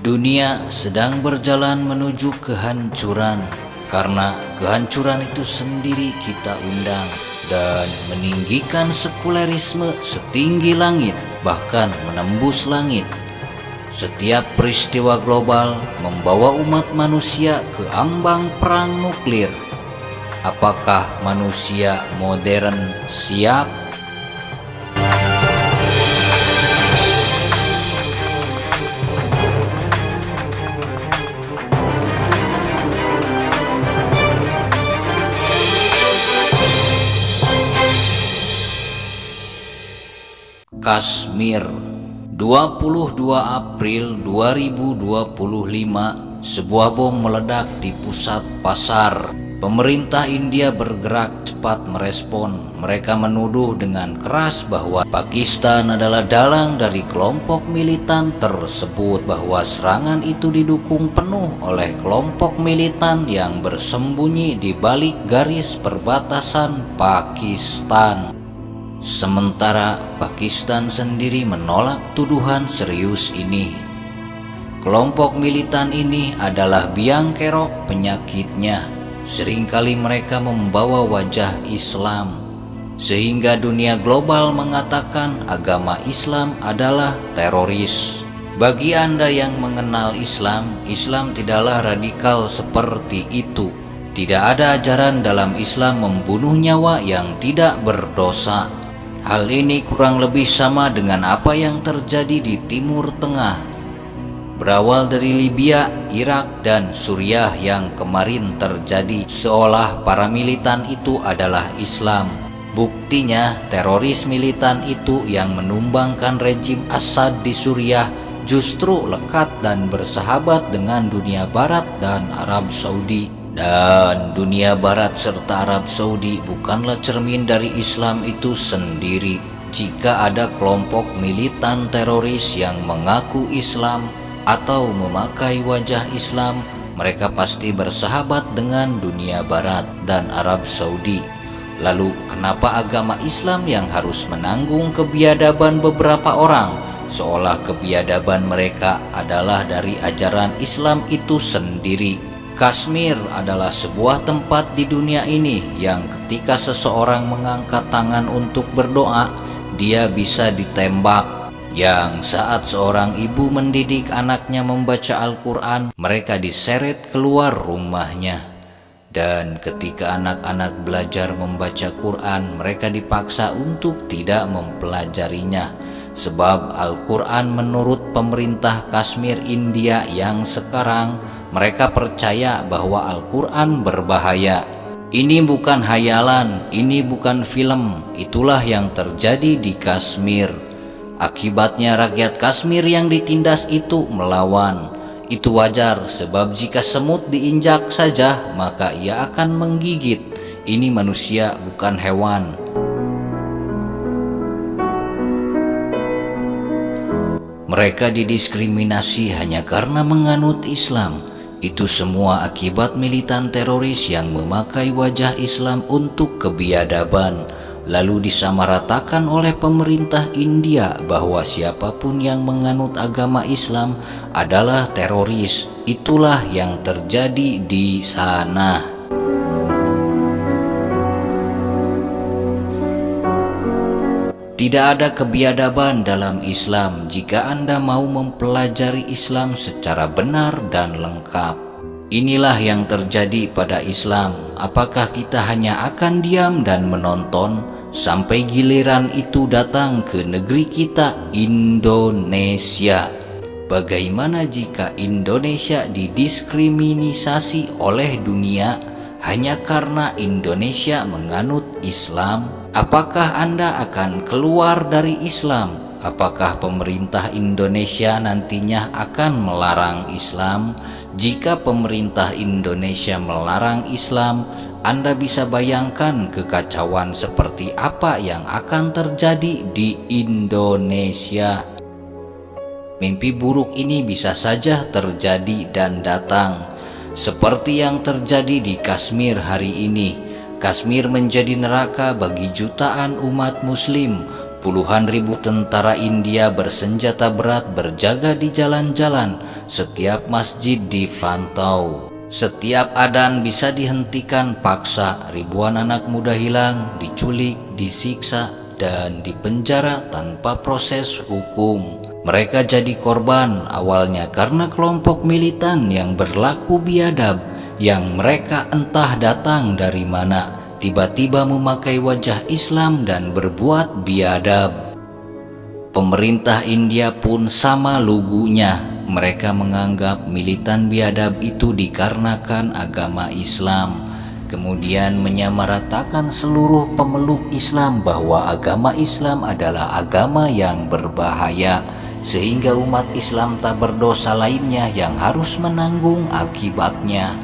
Dunia sedang berjalan menuju kehancuran, karena kehancuran itu sendiri kita undang dan meninggikan sekulerisme setinggi langit, bahkan menembus langit. Setiap peristiwa global membawa umat manusia ke ambang perang nuklir. Apakah manusia modern siap? Kashmir, 22 April 2025, sebuah bom meledak di pusat pasar. Pemerintah India bergerak cepat merespon. Mereka menuduh dengan keras bahwa Pakistan adalah dalang dari kelompok militan tersebut, bahwa serangan itu didukung penuh oleh kelompok militan yang bersembunyi di balik garis perbatasan Pakistan. Sementara Pakistan sendiri menolak tuduhan serius ini. Kelompok militan ini adalah biang kerok penyakitnya. Seringkali mereka membawa wajah Islam, sehingga dunia global mengatakan agama Islam adalah teroris. Bagi Anda yang mengenal Islam, Islam tidaklah radikal seperti itu. Tidak ada ajaran dalam Islam membunuh nyawa yang tidak berdosa. Hal ini kurang lebih sama dengan apa yang terjadi di Timur Tengah. Berawal dari Libya, Irak, dan Suriah yang kemarin terjadi, seolah para militan itu adalah Islam. Buktinya, teroris militan itu yang menumbangkan rejim Assad di Suriah justru lekat dan bersahabat dengan dunia Barat dan Arab Saudi. Dan dunia Barat serta Arab Saudi bukanlah cermin dari Islam itu sendiri. Jika ada kelompok militan teroris yang mengaku Islam atau memakai wajah Islam, mereka pasti bersahabat dengan dunia Barat dan Arab Saudi. Lalu kenapa agama Islam yang harus menanggung kebiadaban beberapa orang, seolah kebiadaban mereka adalah dari ajaran Islam itu sendiri? Kashmir adalah sebuah tempat di dunia ini yang ketika seseorang mengangkat tangan untuk berdoa, dia bisa ditembak. Yang saat seorang ibu mendidik anaknya membaca Al-Quran, mereka diseret keluar rumahnya. Dan ketika anak-anak belajar membaca Quran, mereka dipaksa untuk tidak mempelajarinya. Sebab Al-Quran menurut pemerintah Kashmir India yang sekarang, mereka percaya bahwa Al-Quran berbahaya. Ini bukan hayalan, ini bukan film. Itulah yang terjadi di Kashmir. Akibatnya rakyat Kashmir yang ditindas itu melawan. Itu wajar, sebab jika semut diinjak saja, maka ia akan menggigit. Ini manusia, bukan hewan. Mereka didiskriminasi hanya karena menganut Islam. Itu semua akibat militan teroris yang memakai wajah Islam untuk kebiadaban, lalu disamaratakan oleh pemerintah India bahwa siapapun yang menganut agama Islam adalah teroris. Itulah yang terjadi di sana. Tidak ada kebiadaban dalam Islam jika Anda mau mempelajari Islam secara benar dan lengkap. Inilah yang terjadi pada Islam. Apakah kita hanya akan diam dan menonton sampai giliran itu datang ke negeri kita, Indonesia? Bagaimana jika Indonesia didiskriminasi oleh dunia hanya karena Indonesia menganut Islam? Apakah Anda akan keluar dari Islam? Apakah pemerintah Indonesia nantinya akan melarang Islam? Jika pemerintah Indonesia melarang Islam, Anda bisa bayangkan kekacauan seperti apa yang akan terjadi di Indonesia. Mimpi buruk ini bisa saja terjadi dan datang, seperti yang terjadi di Kashmir hari ini. Kashmir menjadi neraka bagi jutaan umat muslim. Puluhan ribu tentara India bersenjata berat berjaga di jalan-jalan, setiap masjid dipantau. Setiap adzan bisa dihentikan paksa, ribuan anak muda hilang, diculik, disiksa, dan dipenjara tanpa proses hukum. Mereka jadi korban awalnya karena kelompok militan yang berlaku biadab, yang mereka entah datang dari mana, tiba-tiba memakai wajah Islam dan berbuat biadab. Pemerintah India pun sama lugunya. Mereka menganggap militan biadab itu dikarenakan agama Islam, kemudian menyamaratakan seluruh pemeluk Islam bahwa agama Islam adalah agama yang berbahaya, sehingga umat Islam tak berdosa lainnya yang harus menanggung akibatnya.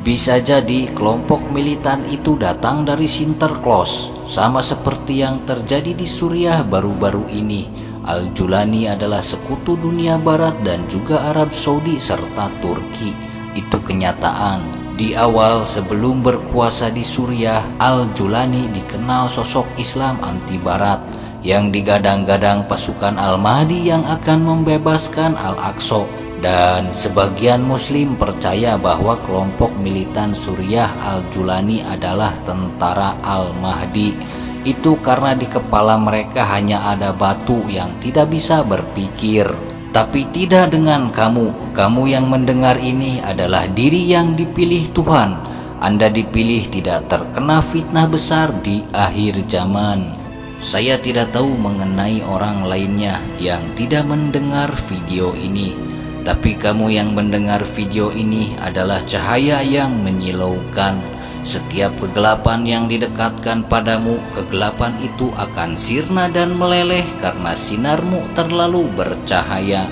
Bisa jadi kelompok militan itu datang dari Sinterklas, sama seperti yang terjadi di Suriah baru-baru ini. Al-Julani adalah sekutu dunia barat dan juga Arab Saudi serta Turki. Itu kenyataan. Di awal sebelum berkuasa di Suriah, Al-Julani dikenal sosok Islam anti barat yang digadang-gadang pasukan Al-Mahdi yang akan membebaskan Al-Aqsa. Dan sebagian muslim percaya bahwa kelompok militan Suriah Al-Julani adalah tentara Al-Mahdi. Itu karena di kepala mereka hanya ada batu yang tidak bisa berpikir. Tapi tidak dengan kamu. Kamu yang mendengar ini adalah diri yang dipilih Tuhan. Anda dipilih tidak terkena fitnah besar di akhir zaman. Saya tidak tahu mengenai orang lainnya yang tidak mendengar video ini. Tapi kamu yang mendengar video ini adalah cahaya yang menyilaukan. Setiap kegelapan yang didekatkan padamu, kegelapan itu akan sirna dan meleleh karena sinarmu terlalu bercahaya.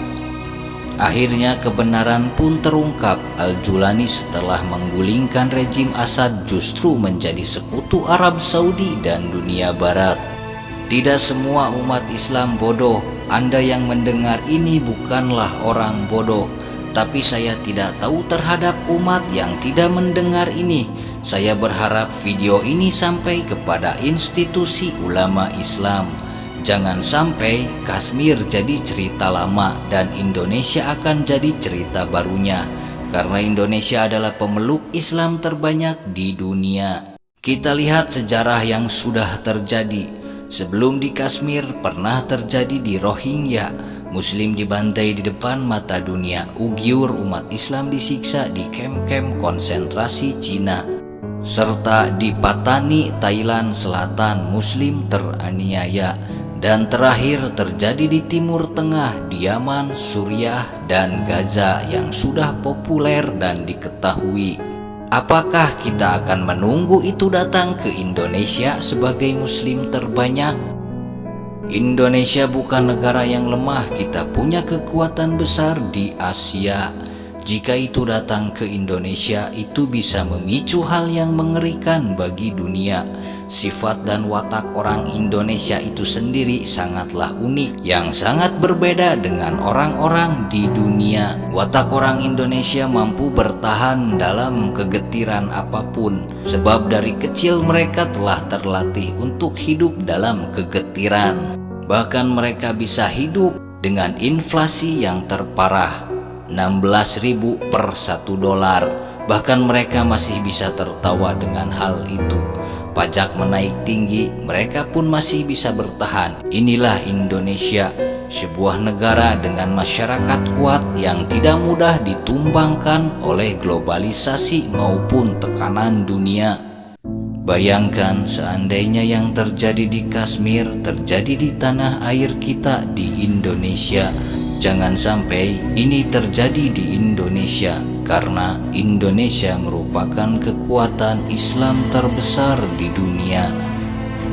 Akhirnya kebenaran pun terungkap. Al-Julani setelah menggulingkan rejim Assad justru menjadi sekutu Arab Saudi dan dunia barat. Tidak semua umat Islam bodoh. Anda yang mendengar ini bukanlah orang bodoh. Tapi saya tidak tahu terhadap umat yang tidak mendengar ini. Saya berharap video ini sampai kepada institusi ulama Islam. Jangan sampai Kashmir jadi cerita lama dan Indonesia akan jadi cerita barunya. Karena Indonesia adalah pemeluk Islam terbanyak di dunia. Kita lihat sejarah yang sudah terjadi. Sebelum di Kashmir pernah terjadi di Rohingya. Muslim dibantai di depan mata dunia. Uighur umat Islam disiksa di kamp-kamp konsentrasi Cina. Serta di Patani, Thailand Selatan, Muslim teraniaya. Dan terakhir terjadi di Timur Tengah, di Yaman, Suriah, dan Gaza yang sudah populer dan diketahui. Apakah kita akan menunggu itu datang ke Indonesia sebagai Muslim terbanyak? Indonesia bukan negara yang lemah, kita punya kekuatan besar di Asia. Jika itu datang ke Indonesia, itu bisa memicu hal yang mengerikan bagi dunia. Sifat dan watak orang Indonesia itu sendiri sangatlah unik, yang sangat berbeda dengan orang-orang di dunia. Watak orang Indonesia mampu bertahan dalam kegetiran apapun, sebab dari kecil mereka telah terlatih untuk hidup dalam kegetiran. Bahkan mereka bisa hidup dengan inflasi yang terparah, 16.000 per $1. Bahkan mereka masih bisa tertawa dengan hal itu. Pajak menaik tinggi, mereka pun masih bisa bertahan. Inilah Indonesia, sebuah negara dengan masyarakat kuat yang tidak mudah ditumbangkan oleh globalisasi maupun tekanan dunia. Bayangkan seandainya yang terjadi di Kashmir terjadi di tanah air kita di Indonesia. Jangan sampai ini terjadi di Indonesia, karena Indonesia merupakan kekuatan Islam terbesar di dunia.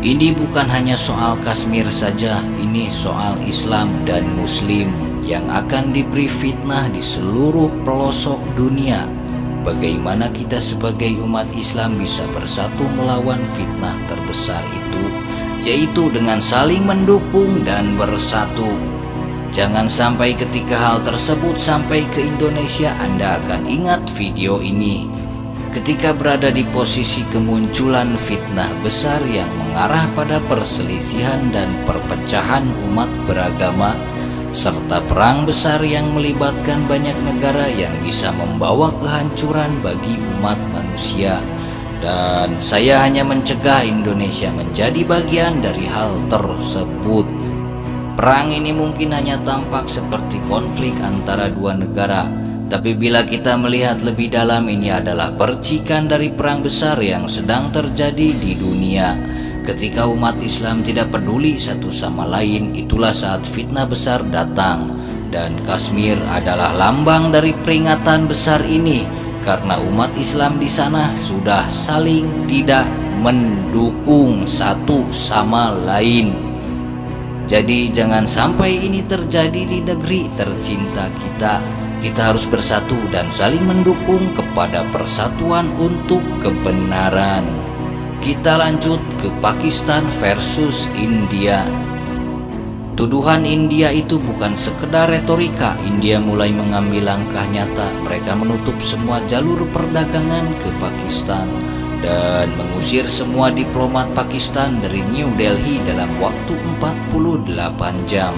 Ini bukan hanya soal Kashmir saja, ini soal Islam dan Muslim yang akan diberi fitnah di seluruh pelosok dunia. Bagaimana kita sebagai umat Islam bisa bersatu melawan fitnah terbesar itu, yaitu dengan saling mendukung dan bersatu. Jangan sampai ketika hal tersebut sampai ke Indonesia, Anda akan ingat video ini. Ketika berada di posisi kemunculan fitnah besar yang mengarah pada perselisihan dan perpecahan umat beragama, serta perang besar yang melibatkan banyak negara yang bisa membawa kehancuran bagi umat manusia, dan saya hanya mencegah Indonesia menjadi bagian dari hal tersebut. Perang ini mungkin hanya tampak seperti konflik antara dua negara, tapi bila kita melihat lebih dalam, ini adalah percikan dari perang besar yang sedang terjadi di dunia. Ketika umat Islam tidak peduli satu sama lain, itulah saat fitnah besar datang. Dan Kashmir adalah lambang dari peringatan besar ini, karena umat Islam di sana sudah saling tidak mendukung satu sama lain. Jadi jangan sampai ini terjadi di negeri tercinta kita. Kita harus bersatu dan saling mendukung kepada persatuan untuk kebenaran. Kita lanjut ke Pakistan versus India. Tuduhan India itu bukan sekedar retorika. India mulai mengambil langkah nyata. Mereka menutup semua jalur perdagangan ke Pakistan dan mengusir semua diplomat Pakistan dari New Delhi dalam waktu 48 jam.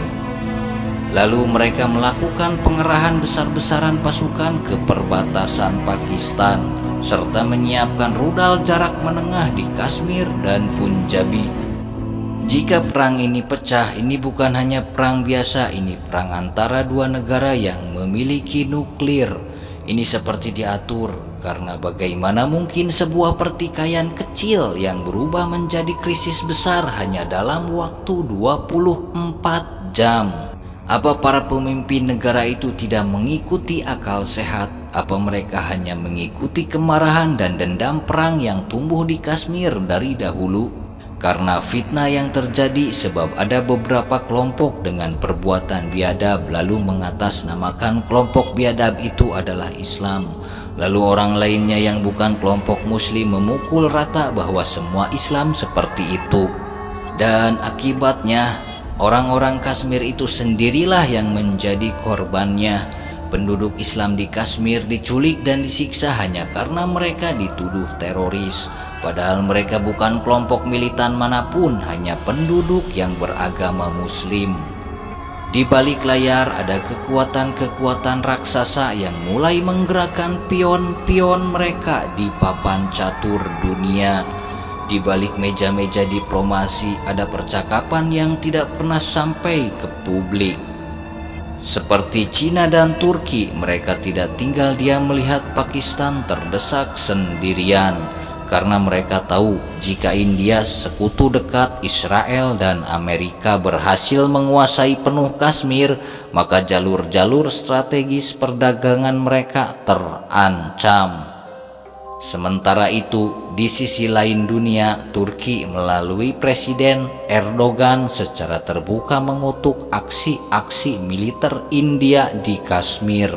Lalu mereka melakukan pengerahan besar-besaran pasukan ke perbatasan Pakistan, serta menyiapkan rudal jarak menengah di Kashmir dan Punjabi. Jika perang ini pecah, ini bukan hanya perang biasa, ini perang antara dua negara yang memiliki nuklir. Ini seperti diatur, karena bagaimana mungkin sebuah pertikaian kecil yang berubah menjadi krisis besar hanya dalam waktu 24 jam. Apa para pemimpin negara itu tidak mengikuti akal sehat? Apa mereka hanya mengikuti kemarahan dan dendam perang yang tumbuh di Kashmir dari dahulu? Karena fitnah yang terjadi sebab ada beberapa kelompok dengan perbuatan biadab lalu mengatasnamakan kelompok biadab itu adalah Islam. Lalu orang lainnya yang bukan kelompok muslim memukul rata bahwa semua Islam seperti itu. Dan akibatnya orang-orang Kashmir itu sendirilah yang menjadi korbannya. Penduduk Islam di Kashmir diculik dan disiksa hanya karena mereka dituduh teroris. Padahal mereka bukan kelompok militan manapun, hanya penduduk yang beragama muslim. Di balik layar ada kekuatan-kekuatan raksasa yang mulai menggerakkan pion-pion mereka di papan catur dunia. Di balik meja-meja diplomasi ada percakapan yang tidak pernah sampai ke publik. Seperti Cina dan Turki, mereka tidak tinggal diam melihat Pakistan terdesak sendirian. Karena mereka tahu jika India, sekutu dekat Israel dan Amerika, berhasil menguasai penuh Kashmir, maka jalur-jalur strategis perdagangan mereka terancam. Sementara itu, di sisi lain dunia, Turki melalui Presiden Erdogan secara terbuka mengutuk aksi-aksi militer India di Kashmir.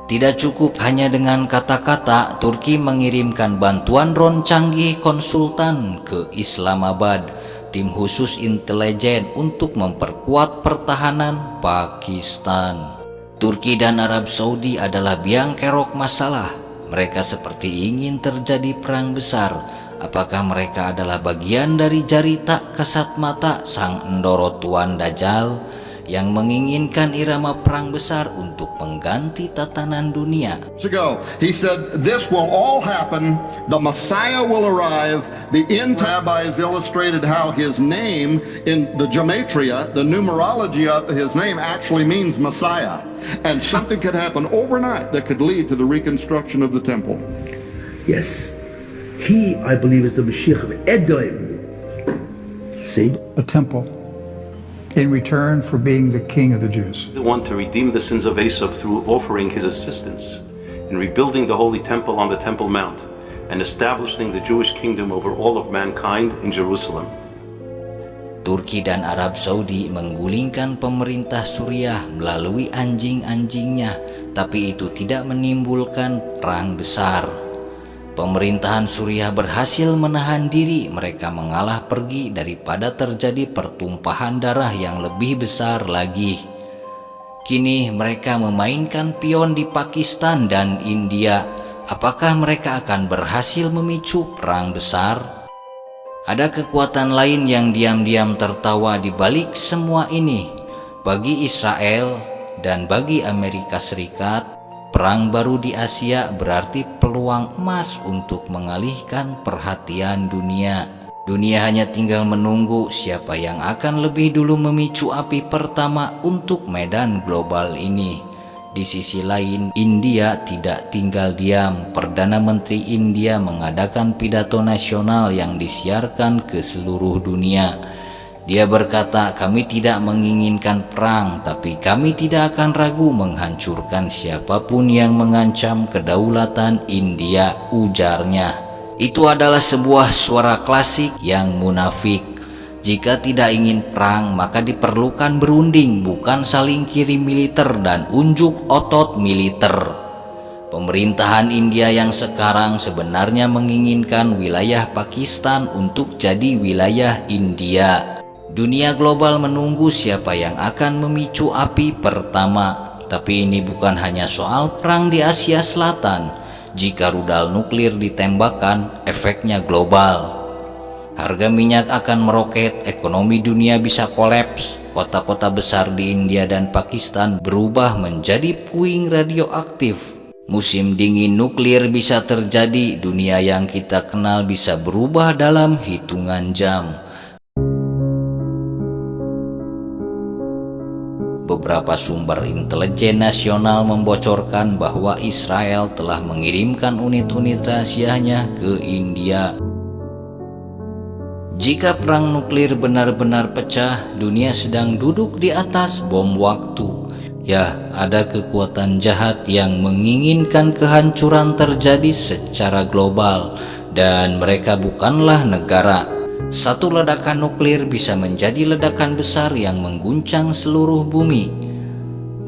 Tidak cukup hanya dengan kata-kata, Turki mengirimkan bantuan drone canggih konsultan ke Islamabad, tim khusus intelijen untuk memperkuat pertahanan Pakistan. Turki dan Arab Saudi adalah biang kerok masalah. Mereka seperti ingin terjadi perang besar. Apakah mereka adalah bagian dari jari tak kasat mata sang Endoro Tuan Dajjal yang menginginkan irama perang besar untuk mengganti tatanan dunia? He said, this will all happen, the Messiah will arrive, the end rabbis illustrated how his name in the gematria, the numerology of his name actually means Messiah, and something could happen overnight that could lead to the reconstruction of the temple. Yes, he, I believe, is the Mashiach of Edom. See? A temple in return for being the king of the Jews. The one to redeem the sins of Esau through offering his assistance in rebuilding the Holy Temple on the Temple Mount and establishing the Jewish kingdom over all of mankind in Jerusalem. Turki dan Arab Saudi menggulingkan pemerintah Suriah melalui anjing-anjingnya, tapi itu tidak menimbulkan perang besar. Pemerintahan Suriah berhasil menahan diri, mereka mengalah pergi daripada terjadi pertumpahan darah yang lebih besar lagi. Kini mereka memainkan pion di Pakistan dan India. apakah mereka akan berhasil memicu perang besar? Ada kekuatan lain yang diam-diam tertawa di balik semua ini. Bagi Israel dan bagi Amerika Serikat, perang baru di Asia berarti peluang emas untuk mengalihkan perhatian dunia. Dunia hanya tinggal menunggu siapa yang akan lebih dulu memicu api pertama untuk medan global ini. Di sisi lain, India tidak tinggal diam. Perdana Menteri India mengadakan pidato nasional yang disiarkan ke seluruh dunia. Dia berkata, "Kami tidak menginginkan perang, tapi kami tidak akan ragu menghancurkan siapapun yang mengancam kedaulatan India," ujarnya. Itu adalah sebuah suara klasik yang munafik. Jika tidak ingin perang, maka diperlukan berunding, bukan saling kirim militer dan unjuk otot militer. Pemerintahan India yang sekarang sebenarnya menginginkan wilayah Pakistan untuk jadi wilayah India. Dunia global menunggu siapa yang akan memicu api pertama. Tapi ini bukan hanya soal perang di Asia Selatan. Jika rudal nuklir ditembakkan, efeknya global. Harga minyak akan meroket, ekonomi dunia bisa kolaps, kota-kota besar di India dan Pakistan berubah menjadi puing radioaktif. Musim dingin nuklir bisa terjadi, dunia yang kita kenal bisa berubah dalam hitungan jam. Beberapa sumber intelijen nasional membocorkan bahwa Israel telah mengirimkan unit-unit rahasianya ke India. Jika perang nuklir benar-benar pecah, dunia sedang duduk di atas bom waktu. Ya, ada kekuatan jahat yang menginginkan kehancuran terjadi secara global, dan mereka bukanlah negara. Satu ledakan nuklir bisa menjadi ledakan besar yang mengguncang seluruh bumi.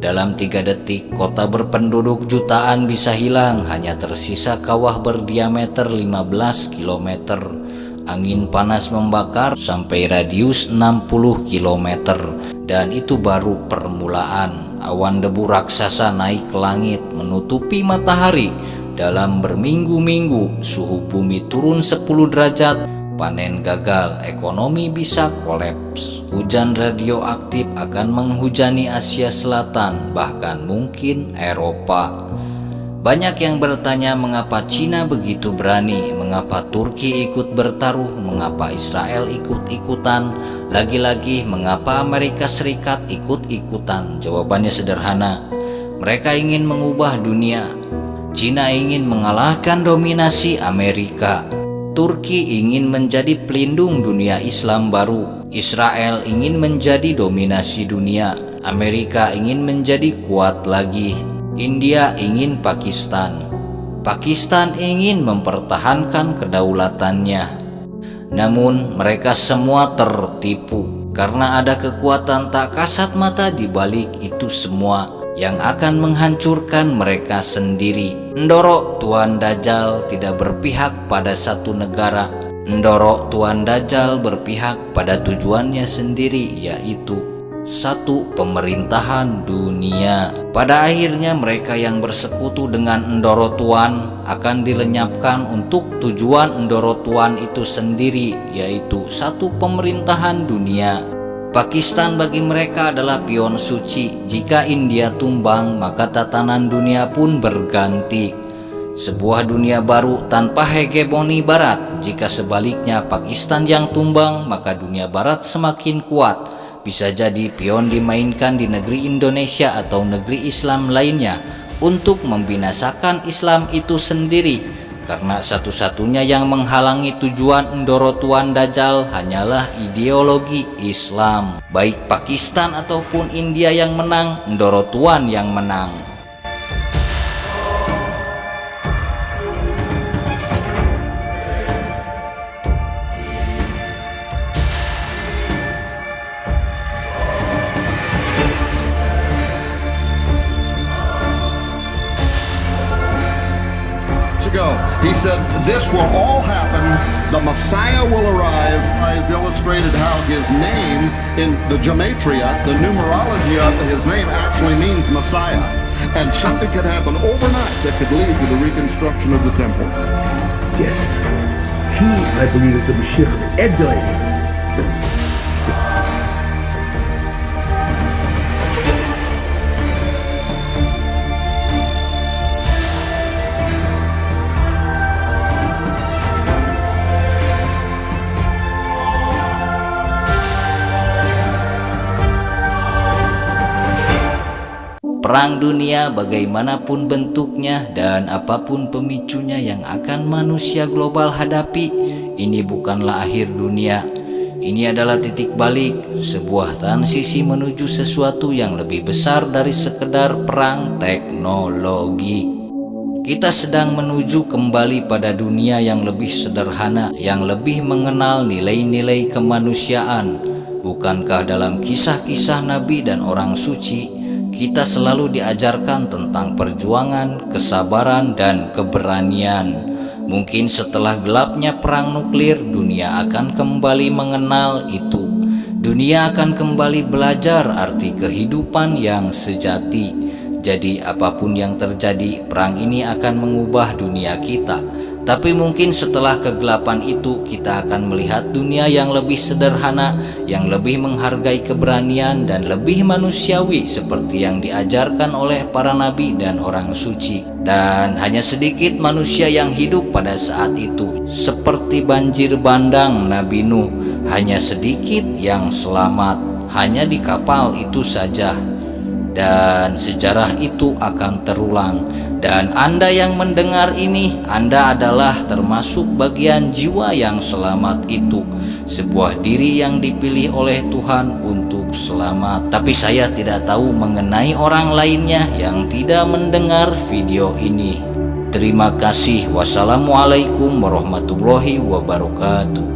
Dalam 3 detik, kota berpenduduk jutaan bisa hilang, hanya tersisa kawah berdiameter 15 km. Angin panas membakar sampai radius 60 km. Dan itu baru permulaan. Awan debu raksasa naik ke langit menutupi matahari. Dalam berminggu-minggu, suhu bumi turun 10 derajat. Panen gagal, ekonomi bisa kolaps. Hujan radioaktif akan menghujani Asia Selatan, bahkan mungkin Eropa. Banyak yang bertanya mengapa Cina begitu berani, mengapa Turki ikut bertaruh, mengapa Israel ikut-ikutan, lagi-lagi mengapa Amerika Serikat ikut-ikutan. Jawabannya sederhana, mereka ingin mengubah dunia. Cina ingin mengalahkan dominasi Amerika. Turki ingin menjadi pelindung dunia Islam baru. Israel ingin menjadi dominasi dunia. Amerika ingin menjadi kuat lagi. India ingin Pakistan. Pakistan ingin mempertahankan kedaulatannya. Namun mereka semua tertipu karena ada kekuatan tak kasat mata di balik itu semua yang akan menghancurkan mereka sendiri. Ndorok Tuan Dajjal tidak berpihak pada satu negara. Ndorok Tuan Dajjal berpihak pada tujuannya sendiri, yaitu satu pemerintahan dunia. Pada akhirnya mereka yang bersekutu dengan Ndoro Tuan akan dilenyapkan untuk tujuan Ndoro Tuan itu sendiri, yaitu satu pemerintahan dunia. Pakistan bagi mereka adalah pion suci. Jika India tumbang, maka tatanan dunia pun berganti. Sebuah dunia baru tanpa hegemoni Barat. Jika sebaliknya Pakistan yang tumbang, maka dunia Barat semakin kuat. Bisa jadi pion dimainkan di negeri Indonesia atau negeri Islam lainnya untuk membinasakan Islam itu sendiri. Karena satu-satunya yang menghalangi tujuan Ndoro Tuan Dajjal hanyalah ideologi Islam. Baik Pakistan ataupun India yang menang, Ndoro Tuan yang menang. He said, this will all happen. The Messiah will arrive. He's illustrated how his name in the gematria, the numerology of his name actually means Messiah. and something could happen overnight that could lead to the reconstruction of the temple. Yes. He, I believe, is the Mashiach of Edom. Perang dunia bagaimanapun bentuknya dan apapun pemicunya yang akan manusia global hadapi, ini bukanlah akhir dunia. Ini adalah titik balik, sebuah transisi menuju sesuatu yang lebih besar dari sekedar perang teknologi. Kita sedang menuju kembali pada dunia yang lebih sederhana, yang lebih mengenal nilai-nilai kemanusiaan. Bukankah dalam kisah-kisah nabi dan orang suci, kita selalu diajarkan tentang perjuangan, kesabaran, dan keberanian? Mungkin setelah gelapnya perang nuklir, dunia akan kembali mengenal itu. Dunia akan kembali belajar arti kehidupan yang sejati. Jadi apapun yang terjadi, perang ini akan mengubah dunia kita. Tapi mungkin setelah kegelapan itu, kita akan melihat dunia yang lebih sederhana, yang lebih menghargai keberanian dan lebih manusiawi seperti yang diajarkan oleh para nabi dan orang suci. Dan hanya sedikit manusia yang hidup pada saat itu, seperti banjir bandang Nabi Nuh. Hanya sedikit yang selamat, hanya di kapal itu saja. Dan sejarah itu akan terulang. Dan Anda yang mendengar ini, Anda adalah termasuk bagian jiwa yang selamat itu. Sebuah diri yang dipilih oleh Tuhan untuk selamat. Tapi saya tidak tahu mengenai orang lainnya yang tidak mendengar video ini. Terima kasih. Wassalamualaikum warahmatullahi wabarakatuh.